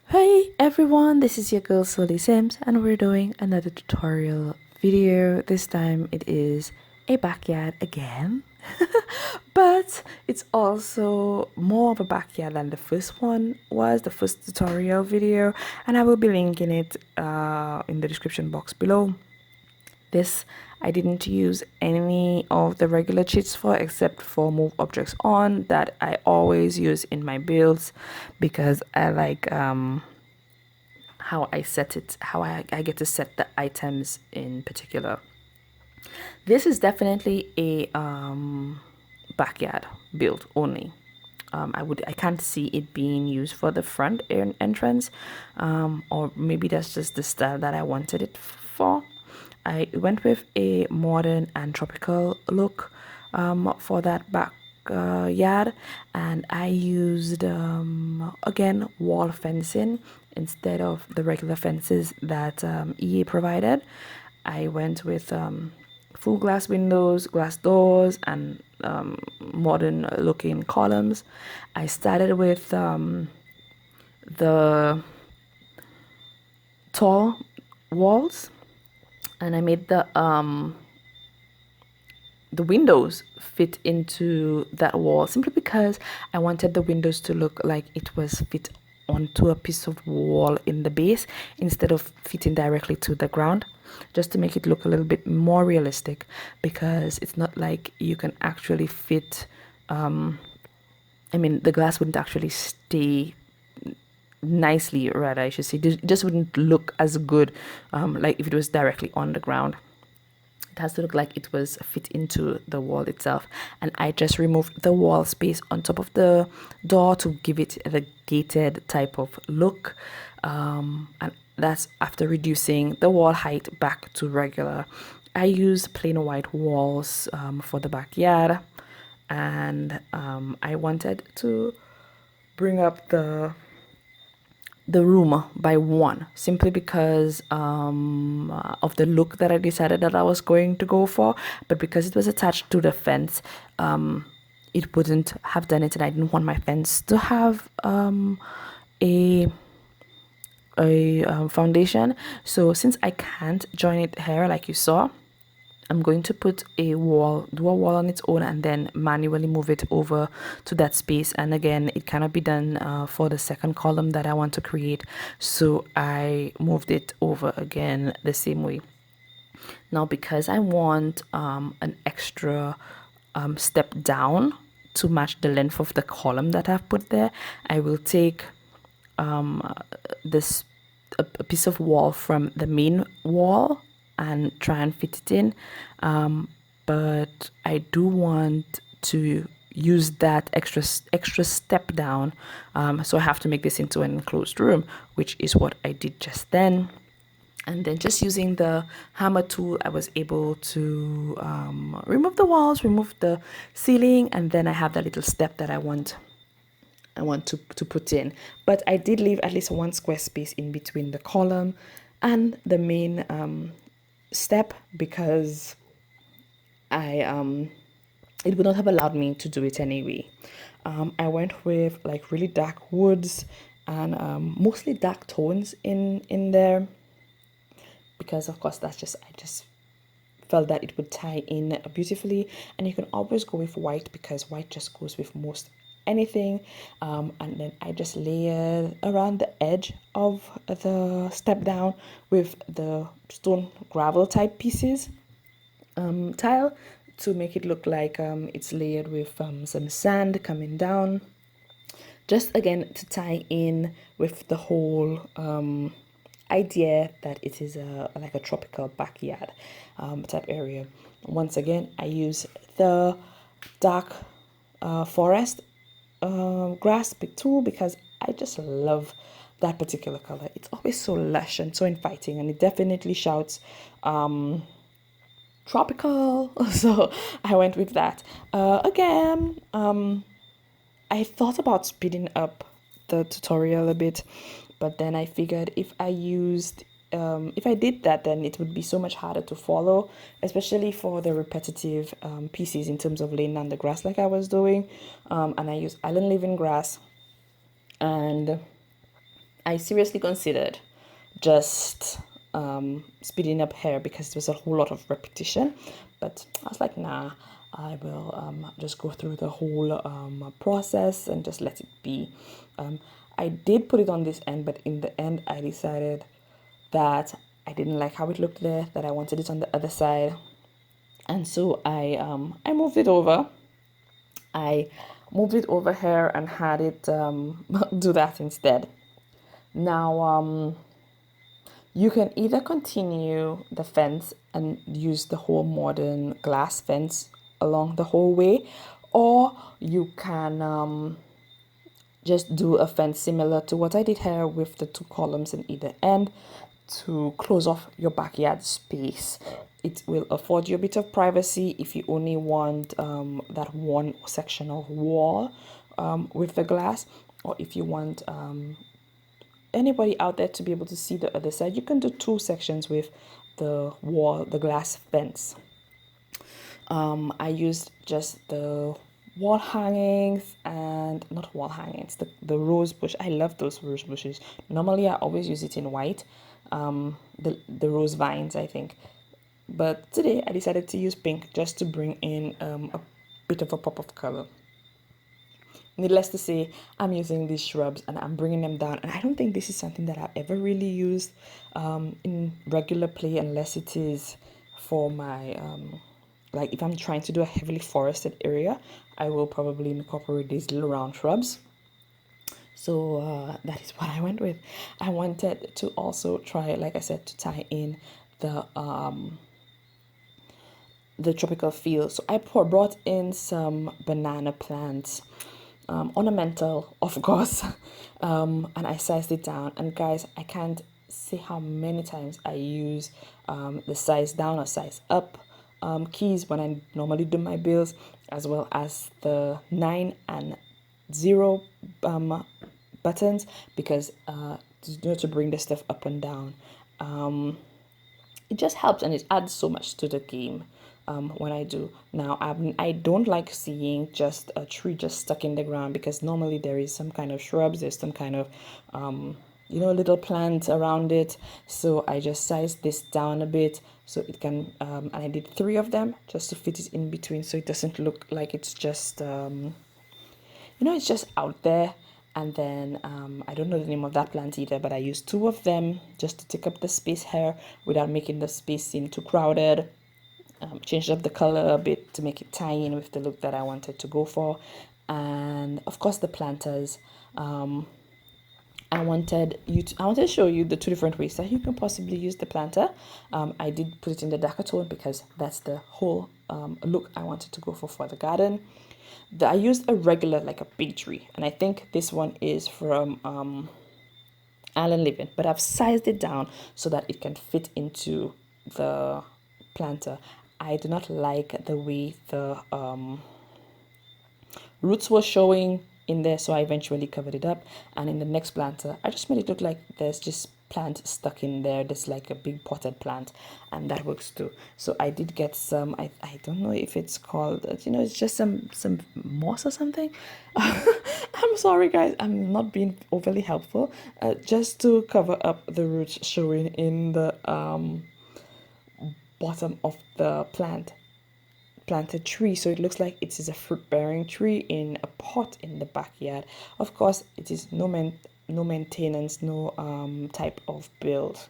Hey everyone, this is your girl SolieSims and we're doing another tutorial video. This time it is a backyard again, but it's also more of a backyard than the first one was, the first tutorial video, and I will be linking it in the description box below. This I didn't use any of the regular cheats for except for move objects on that I always use in my builds because I like how I set it, how I get to set the items in particular. This is definitely a backyard build only. I can't see it being used for the front entrance, or maybe that's just the style that I wanted it for. I went with a modern and tropical look for that backyard, and I used again wall fencing instead of the regular fences that EA provided. I went with full glass windows, glass doors, and modern looking columns. I started with the tall walls, and I made the windows fit into that wall simply because I wanted the windows to look like it was fit onto a piece of wall in the base instead of fitting directly to the ground, just to make it look a little bit more realistic, because it's not like you can actually fit I mean, the glass wouldn't actually stay nicely, rather I should say. It just wouldn't look as good like if it was directly on the ground. It has to look like it was fit into the wall itself, and I just removed the wall space on top of the door to give it the gated type of look, and that's after reducing the wall height back to regular. I use plain white walls for the backyard, and I wanted to bring up the room by one simply because of the look that I decided that I was going to go for, but because it was attached to the fence, it wouldn't have done it, and I didn't want my fence to have a foundation. So since I can't join it here like you saw, I'm going to put a wall, do a wall on its own, and then manually move it over to that space. And again, it cannot be done for the second column that I want to create, so I moved it over again the same way. Now, because I want an extra step down to match the length of the column that I've put there, I will take this a piece of wall from the main wall and try and fit it in, but I do want to use that extra step down, so I have to make this into an enclosed room, which is what I did just then. And then just using the hammer tool, I was able to remove the walls, remove the ceiling, and then I have that little step that I want to put in. But I did leave at least one square space in between the column and the main step, because it would not have allowed me to do it anyway. I went with like really dark woods and mostly dark tones in there, because of course I just felt that it would tie in beautifully. And you can always go with white because white just goes with most anything. And then I just layered around the edge of the step down with the stone gravel type pieces, tile, to make it look like it's layered with some sand coming down, just again to tie in with the whole idea that it is like a tropical backyard type area. Once again, I use the dark forest grass big tool because I just love that particular color. It's always so lush and so inviting, and it definitely shouts tropical. So I went with that. Again, I thought about speeding up the tutorial a bit, but then I figured if I did that, then it would be so much harder to follow, especially for the repetitive pieces in terms of laying down the grass like I was doing. And I use island living grass, and I seriously considered just speeding up here because there was a whole lot of repetition, but I was like, nah, I will just go through the whole process and just let it be. I did put it on this end, but in the end I decided that I didn't like how it looked there, that I wanted it on the other side, and so I moved it over. I moved it over here and had it do that instead. Now you can either continue the fence and use the whole modern glass fence along the whole way, or you can just do a fence similar to what I did here with the two columns in either end to close off your backyard space. It will afford you a bit of privacy if you only want that one section of wall with the glass, or if you want anybody out there to be able to see the other side, you can do two sections with the wall, the glass fence. I used just the wall hangings, and not wall hangings, the rose bush. I love those rose bushes. Normally I always use it in white, the rose vines, I think, but today I decided to use pink just to bring in a bit of a pop of color. Needless to say, I'm using these shrubs and I'm bringing them down, and I don't think this is something that I've ever really used in regular play, unless it is for my like if I'm trying to do a heavily forested area, I will probably incorporate these little round shrubs. So that is what I went with. I wanted to also try, like I said, to tie in the tropical feel. So I brought in some banana plants, ornamental, of course, and I sized it down. And guys, I can't say how many times I use the size down or size up keys when I normally do my bills, as well as the 9 and 0 buttons, because to bring the stuff up and down. It just helps and it adds so much to the game when I do. Now, I don't like seeing just a tree just stuck in the ground, because normally there is some kind of shrubs, there's some kind of little plant around it. So I just sized this down a bit so it can and I did 3 of them just to fit it in between, so it doesn't look like it's just it's just out there. And then I don't know the name of that plant either, but I used 2 of them just to take up the space here without making the space seem too crowded. Changed up the color a bit to make it tie in with the look that I wanted to go for. And of course the planters. I wanted to show you the 2 different ways that you can possibly use the planter. I did put it in the darker tone because that's the whole look I wanted to go for the garden. I used a regular, like a big tree, and I think this one is from Island Living, but I've sized it down so that it can fit into the planter. I do not like the way the roots were showing in there, so I eventually covered it up. And in the next planter, I just made it look like there's just plant stuck in there. There's like a big potted plant, and that works too. So I did get some, I don't know if it's called, it's just some moss or something. I'm sorry guys, I'm not being overly helpful, just to cover up the roots showing in the bottom of the planted tree, so it looks like it is a fruit-bearing tree in a pot in the backyard. Of course, it is no maintenance, no type of build.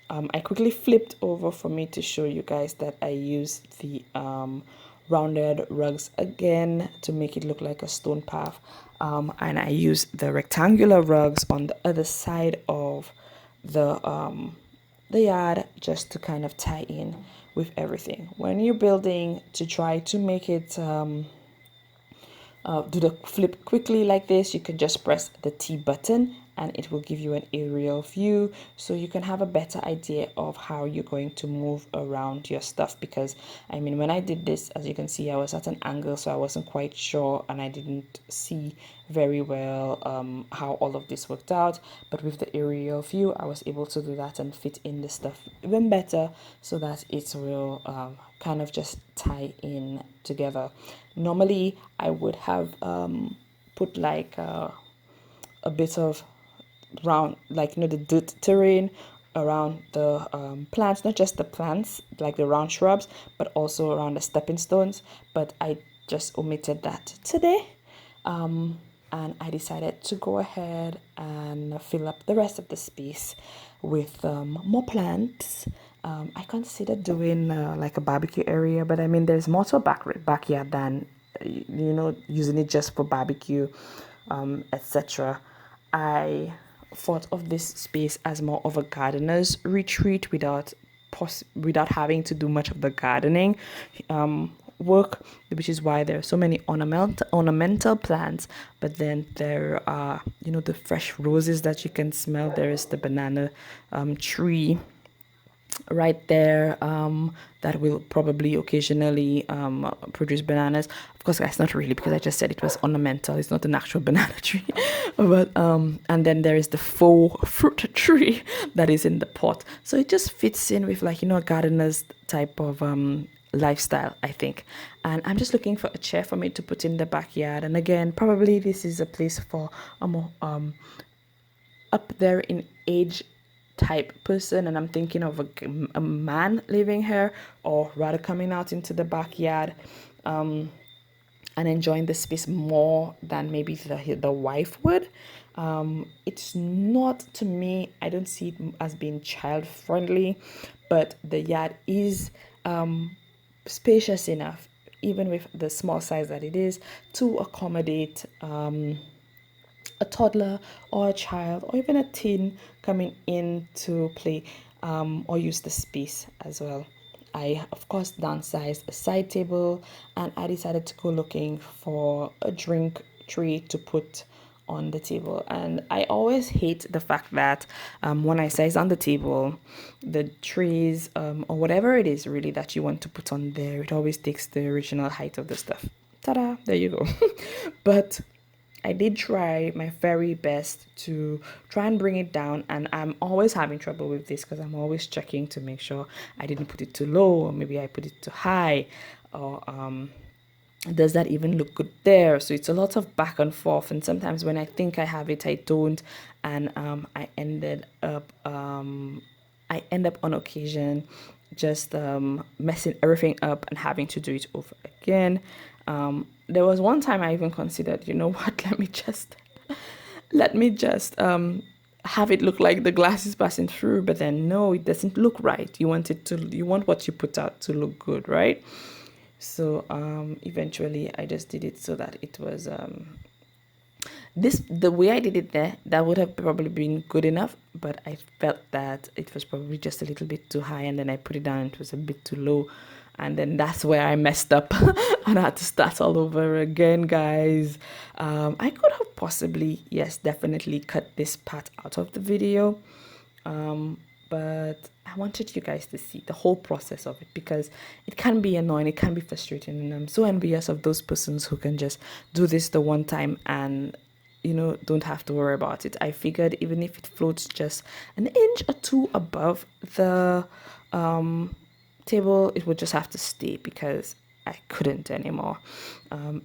I quickly flipped over for me to show you guys that I used the rounded rugs again to make it look like a stone path, and I used the rectangular rugs on the other side of the yard just to kind of tie in with everything. When you're building, to try to make it do the flip quickly like this, you can just press the T button and it will give you an aerial view, so you can have a better idea of how you're going to move around your stuff. Because when I did this, as you can see, I was at an angle, so I wasn't quite sure and I didn't see very well how all of this worked out. But with the aerial view, I was able to do that and fit in the stuff even better, so that it will kind of just tie in together. Normally I would have put like a bit of round, like, the dirt terrain around the plants, not just the plants like the round shrubs, but also around the stepping stones. But I just omitted that today. And I decided to go ahead and fill up the rest of the space with more plants. I considered doing like a barbecue area, but I mean, there's more to a backyard than using it just for barbecue, etc. I thought of this space as more of a gardener's retreat without having to do much of the gardening work, which is why there are so many ornamental plants. But then there are, the fresh roses that you can smell. There is the banana tree right there that will probably occasionally produce bananas. Of course, guys, not really, because I just said it was ornamental. It's not an actual banana tree. But and then there is the faux fruit tree that is in the pot. So it just fits in with, like, a gardener's type of lifestyle, I think. And I'm just looking for a chair for me to put in the backyard. And again, probably this is a place for a more up there in age type person, and I'm thinking of a man living here, or rather coming out into the backyard and enjoying the space more than maybe the wife would. It's not, to me, I don't see it as being child friendly, but the yard is spacious enough, even with the small size that it is, to accommodate a toddler or a child or even a teen coming in to play or use the space as well. I, of course, downsized a side table, and I decided to go looking for a drink tray to put on the table. And I always hate the fact that when I size on the table, the trays or whatever it is really that you want to put on there, it always takes the original height of the stuff. Ta-da, there you go. But I did try my very best to try and bring it down, and I'm always having trouble with this because I'm always checking to make sure I didn't put it too low, or maybe I put it too high, or does that even look good there? So it's a lot of back and forth, and sometimes when I think I have it, I don't, and I end up on occasion just messing everything up and having to do it over again. There was one time I even considered, you know what, let me just have it look like the glass is passing through, but then no, it doesn't look right. You want what you put out to look good, right? So eventually I just did it so that it was the way I did it there, that would have probably been good enough, but I felt that it was probably just a little bit too high, and then I put it down, it was a bit too low, and then that's where I messed up and I had to start all over again, guys. I could have possibly, yes, definitely cut this part out of the video, but I wanted you guys to see the whole process of it, because it can be annoying, it can be frustrating, and I'm so envious of those persons who can just do this the one time and don't have to worry about it. I figured even if it floats just an inch or two above the table, it would just have to stay, because I couldn't anymore.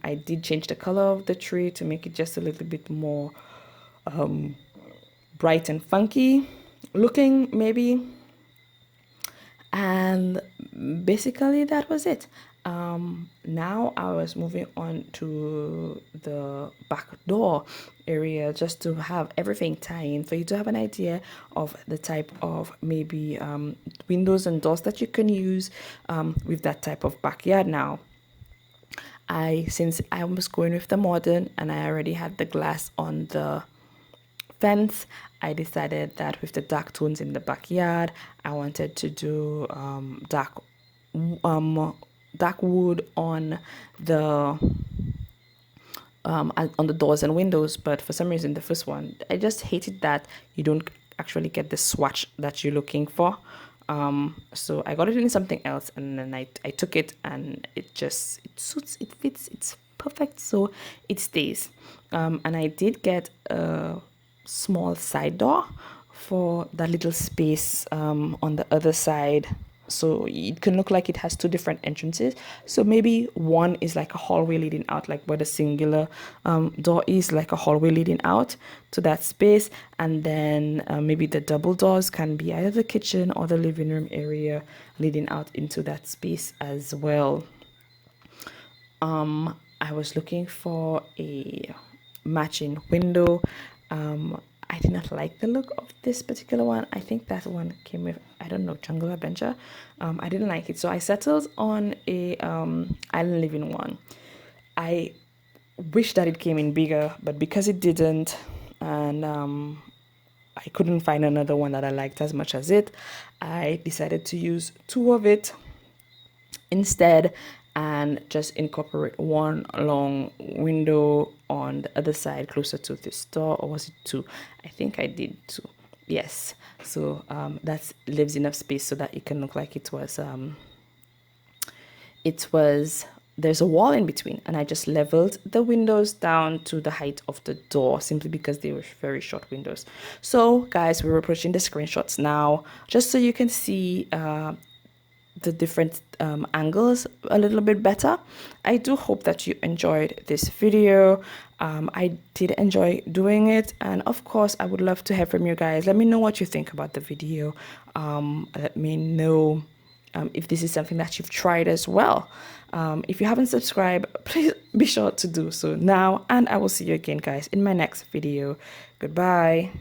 I did change the color of the tree to make it just a little bit more bright and funky looking, maybe. And basically that was it. Now I was moving on to the back door area, just to have everything tie in, for you to have an idea of the type of maybe windows and doors that you can use with that type of backyard. Now, since I was going with the modern and I already had the glass on the fence, I decided that with the dark tones in the backyard, I wanted to do dark wood on the doors and windows. But for some reason, the first one, I just hated that you don't actually get the swatch that you're looking for. So I got it in something else, and then I took it, and it suits, it fits, it's perfect, so it stays. And I did get a small side door for that little space on the other side so it can look like it has two different entrances. So maybe one is like a hallway leading out, like where the singular door is, like a hallway leading out to that space, and then maybe the double doors can be either the kitchen or the living room area leading out into that space as well. I was looking for a matching window. I did not like the look of this particular one. I think that one came with, I don't know, Jungle Adventure. I didn't like it, so I settled on a island living one. I wish that it came in bigger, but because it didn't, and I couldn't find another one that I liked as much as it, I decided to use two of it instead and just incorporate one long window on the other side closer to this door. Or was it two? I think I did two. Yes, so that leaves enough space so that it can look like it was there's a wall in between, and I just leveled the windows down to the height of the door simply because they were very short windows. So guys, we're approaching the screenshots now just so you can see the different angles a little bit better. I do hope that you enjoyed this video. I did enjoy doing it, and of course I would love to hear from you guys. Let me know what you think about the video. Let me know if this is something that you've tried as well. If you haven't subscribed, please be sure to do so now, and I will see you again guys in my next video. Goodbye.